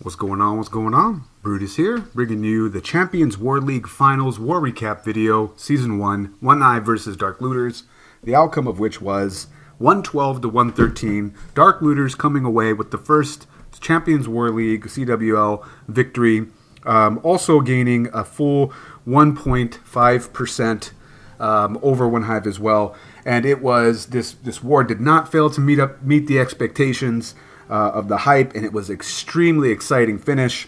What's going on? What's going on? Brutus here, bringing you the Champions War League Finals War Recap video, Season 1, Onehive versus Darklooters, the outcome of which was 112 to 113. Darklooters coming away with the first Champions War League CWL victory, also gaining a full 1.5% over Onehive as well. And it was this war did not fail to meet the expectations of the hype, and it was extremely exciting finish.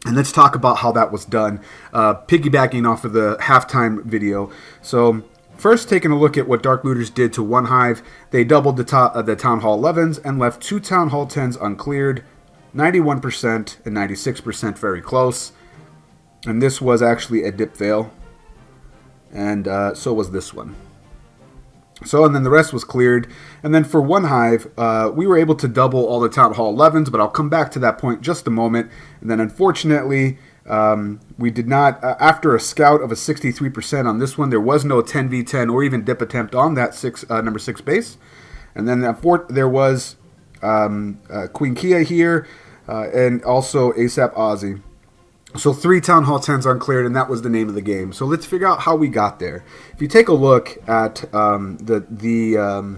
And let's talk about how that was done, piggybacking off of the halftime video. So first, taking a look at what Darklooters did to Onehive, they doubled the Town Hall 11s and left 2 Town Hall 10s uncleared, 91% and 96%, very close. And this was actually a dip fail, and so was this one. So, and then the rest was cleared. And then for Onehive, we were able to double all the Town Hall 11s, but I'll come back to that point just a moment. And then unfortunately, we did not, after a scout of a 63% on this one, there was no 10v10 or even dip attempt on that number 6 base. And then there was Queen Kia here, and also ASAP Aussie. So 3 Town Hall 10s uncleared, and that was the name of the game. So let's figure out how we got there. If you take a look at the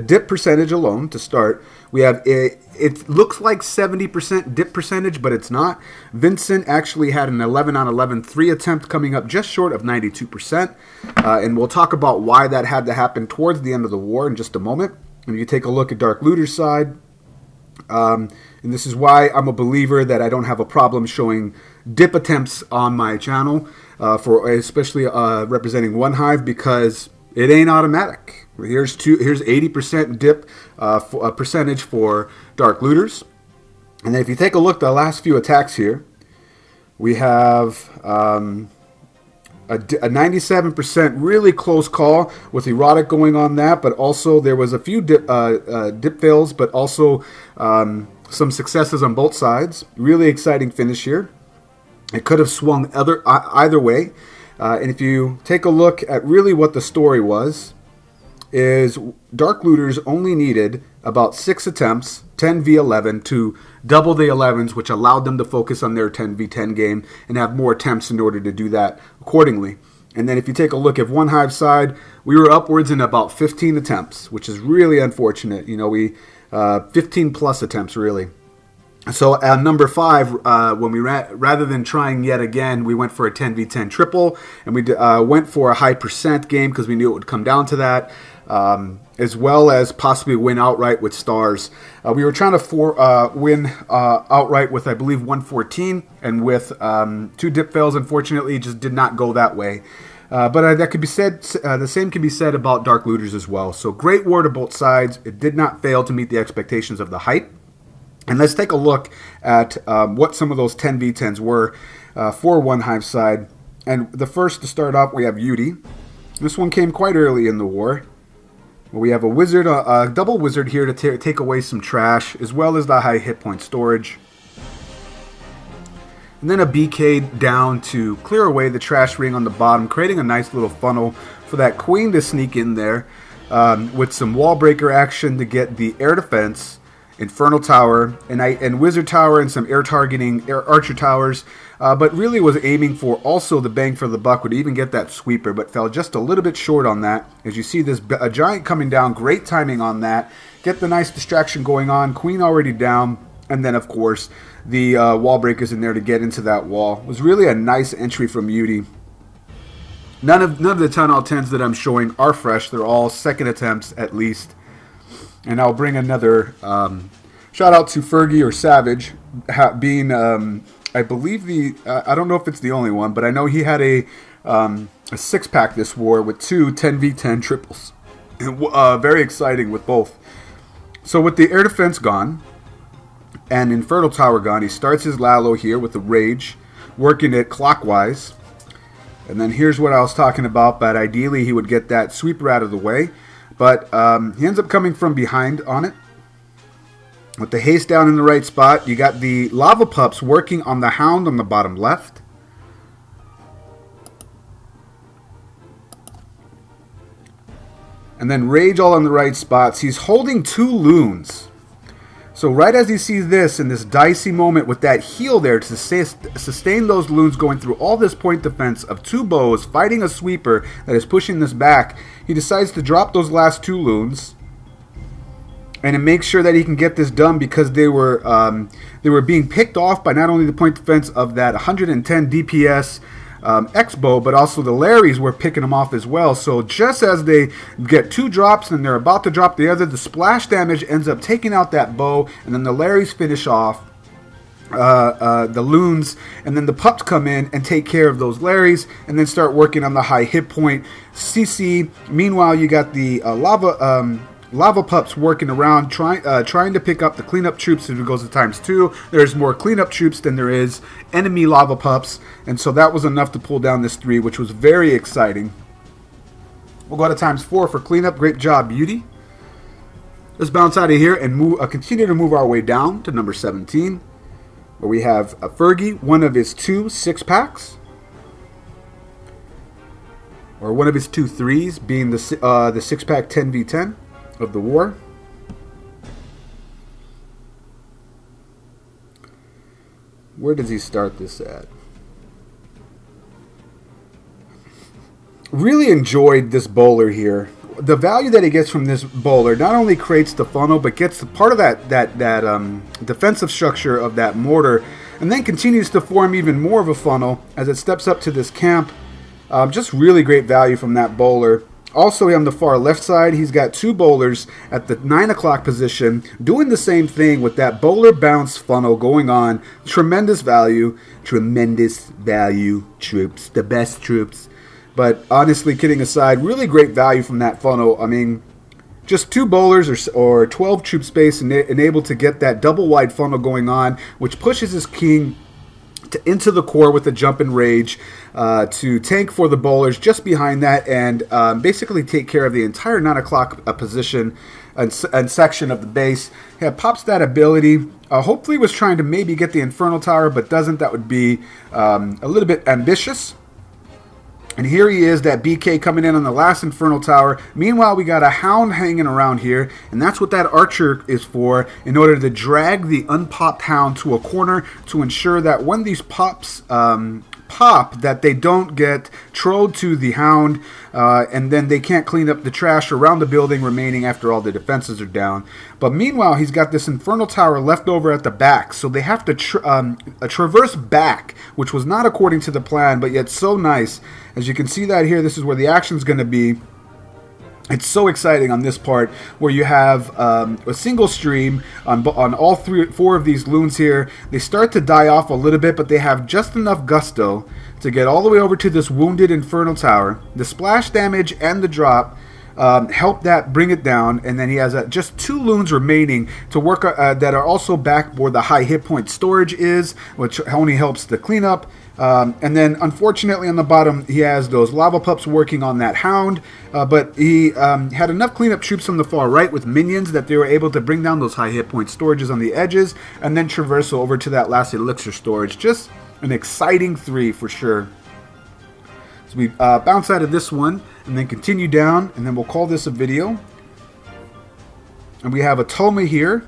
dip percentage alone to start, we have it looks like 70% dip percentage, but it's not. Vincent actually had an 11 on 11 3 attempt, coming up just short of 92%. And we'll talk about why that had to happen towards the end of the war in just a moment. And if you take a look at Darklooters' side, and this is why I'm a believer that I don't have a problem showing dip attempts on my channel, for especially representing Onehive, because it ain't automatic. Here's 80% dip percentage for Darklooters. And then if you take a look at the last few attacks here, we have a 97% really close call with Erotic going on that, but also there was a few dip fails, but also some successes on both sides. Really exciting finish here. It could have swung either way. And if you take a look at really what the story was, is Darklooters only needed about 6 attempts, 10v11, to double the 11s, which allowed them to focus on their 10v10 game and have more attempts in order to do that accordingly. And then if you take a look at Onehive's side, we were upwards in about 15 attempts, which is really unfortunate. You know, we 15 plus attempts, really. So at number 5, when we rather than trying yet again, we went for a 10v10 triple, and we went for a high percent game because we knew it would come down to that, as well as possibly win outright with stars. We were trying to win outright with, I believe, 114, and with 2 dip fails, unfortunately, it just did not go that way. But that could be said. The same can be said about Darklooters as well. So great war to both sides. It did not fail to meet the expectations of the hype. And let's take a look at what some of those 10v10s were for Onehive's side. And the first to start off, we have Yudi. This one came quite early in the war. We have a wizard, a double wizard here to take away some trash, as well as the high hit point storage. And then a BK down to clear away the trash ring on the bottom, creating a nice little funnel for that queen to sneak in there, with some wall breaker action to get the air defense, Infernal Tower, and Wizard Tower, and some air targeting Archer Towers, but really was aiming for also the bang for the buck, would even get that sweeper, but fell just a little bit short on that. As you see, a giant coming down, great timing on that, get the nice distraction going on, queen already down, and then of course the wall breakers in there to get into that wall. It was really a nice entry from Yudi. None of the Town Hall 10s that I'm showing are fresh, they're all second attempts at least. And I'll bring another shout out to Fergie or Savage, being I believe I don't know if it's the only one, but I know he had a 6-pack this war with 2 10v10 triples. Very exciting with both. So with the air defense gone and Infernal Tower gone, he starts his Lalo here with the Rage, working it clockwise. And then here's what I was talking about, but ideally he would get that sweeper out of the way. But he ends up coming from behind on it. With the haste down in the right spot, you got the Lava Pups working on the Hound on the bottom left. And then Rage all in the right spots. He's holding 2 loons. So right as he sees this in this dicey moment with that heal there to sustain those loons going through all this point defense of 2 bows fighting a sweeper that is pushing this back, he decides to drop those last 2 loons and to make sure that he can get this done, because they were being picked off by not only the point defense of that 110 DPS X-bow, but also the Larrys were picking them off as well. So just as they get 2 drops and they're about to drop the other, the splash damage ends up taking out that bow, and then the Larrys finish off the loons, and then the pups come in and take care of those Larrys and then start working on the high hit point CC. Meanwhile, you got the lava pups working around, trying to pick up the cleanup troops. If it goes to ×2, there's more cleanup troops than there is enemy lava pups, and so that was enough to pull down this 3, which was very exciting. We'll go to ×4 for cleanup. Great job, Beauty. Let's bounce out of here and continue to move our way down to number 17, where we have a Fergie, one of his 2 6-packs. Or one of his 2 3s, being the 6-pack 10v10 of the war. Where does he start this at? Really enjoyed this bowler here. The value that he gets from this bowler not only creates the funnel, but gets part of that defensive structure of that mortar, and then continues to form even more of a funnel as it steps up to this camp. Just really great value from that bowler. Also, on the far left side, he's got 2 bowlers at the 9 o'clock position doing the same thing with that bowler bounce funnel going on. Tremendous value troops, the best troops. But honestly, kidding aside, really great value from that funnel. I mean, just 2 bowlers or 12 troop space enabled to get that double wide funnel going on, which pushes his king into the core with a jump and rage to tank for the bowlers just behind that, and basically take care of the entire 9 o'clock position and section of the base. Yeah, pops that ability. Hopefully was trying to maybe get the Infernal Tower, but doesn't. That would be a little bit ambitious. And here he is, that BK coming in on the last Infernal Tower. Meanwhile, we got a Hound hanging around here, and that's what that Archer is for, in order to drag the unpopped Hound to a corner to ensure that when these pops pop, that they don't get trolled to the Hound, and then they can't clean up the trash around the building remaining after all the defenses are down. But meanwhile, he's got this Infernal Tower left over at the back, so they have to traverse back, which was not according to the plan, but yet so nice. As you can see that here, this is where the action's going to be. It's so exciting on this part, where you have a single stream on all 4 of these loons here. They start to die off a little bit, but they have just enough gusto to get all the way over to this wounded Infernal Tower. The splash damage and the drop help that bring it down, and then he has just 2 loons remaining to work that are also back where the high hit point storage is, which only helps the cleanup. And then unfortunately on the bottom he has those lava pups working on that Hound, but he had enough cleanup troops on the far right with minions that they were able to bring down those high hit point storages on the edges, and then traverse over to that last elixir storage. Just an exciting 3 for sure. So we bounce out of this one and then continue down, and then we'll call this a video. And we have a Toma here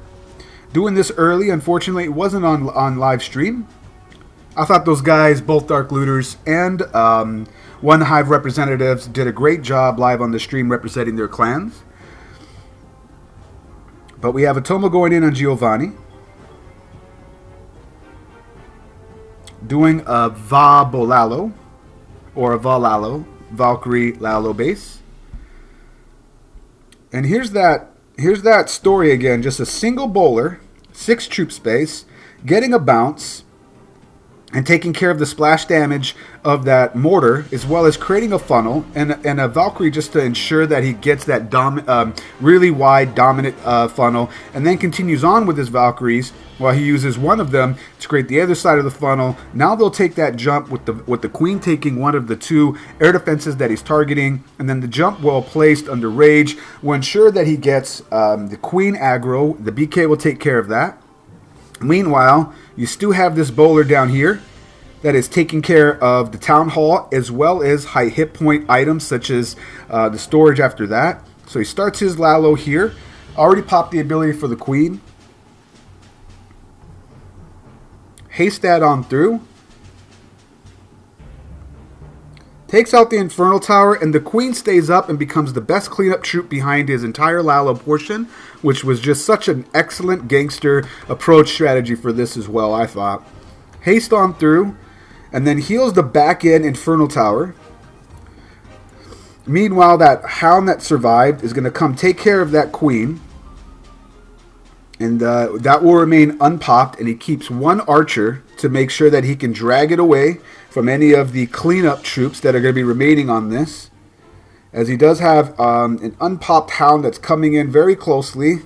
doing this early. Unfortunately, it wasn't on live stream. I thought those guys, both Darklooters and Onehive representatives, did a great job live on the stream representing their clans. But we have a Toma going in on Giovanni, doing a Va Bolalo, or a Valalo, Valkyrie Lalo base. And here's that story again, just a single bowler, 6 troop space, getting a bounce, and taking care of the splash damage of that mortar, as well as creating a funnel and a Valkyrie just to ensure that he gets that really wide dominant funnel, and then continues on with his Valkyries while he uses one of them to create the other side of the funnel. Now they'll take that jump with the Queen taking one of the 2 air defenses that he's targeting, and then the jump well placed under rage will ensure that he gets the Queen aggro. The BK will take care of that. Meanwhile, you still have this bowler down here that is taking care of the Town Hall, as well as high hit point items such as the storage after that. So he starts his Lalo here. Already popped the ability for the Queen. haste that on through. Takes out the Infernal Tower, and the Queen stays up and becomes the best cleanup troop behind his entire Lalo portion, which was just such an excellent gangster approach strategy for this as well, I thought. Haste on through, and then heals the back end Infernal Tower. Meanwhile, that Hound that survived is going to come take care of that Queen. And that will remain unpopped, and he keeps one archer to make sure that he can drag it away from any of the cleanup troops that are going to be remaining on this. As he does have an unpopped Hound that's coming in very closely.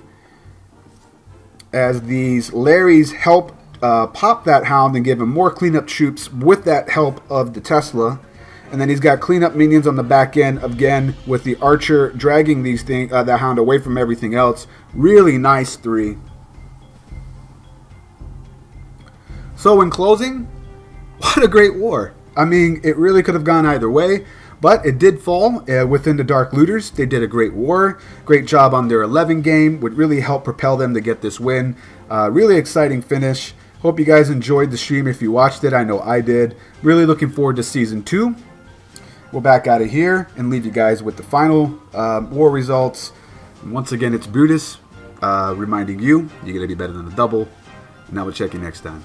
As these Larrys help pop that Hound and give him more cleanup troops with that help of the Tesla. And then he's got cleanup minions on the back end, again, with the archer dragging the Hound away from everything else. Really nice 3. So in closing, what a great war. I mean, it really could have gone either way, but it did fall within the Darklooters. They did a great war. Great job on their 11 game. Would really help propel them to get this win. Really exciting finish. Hope you guys enjoyed the stream if you watched it. I know I did. Really looking forward to Season 2. We'll back out of here and leave you guys with the final war results. And once again, it's Brutus reminding you, you're going to be better than the double. And I will check you next time.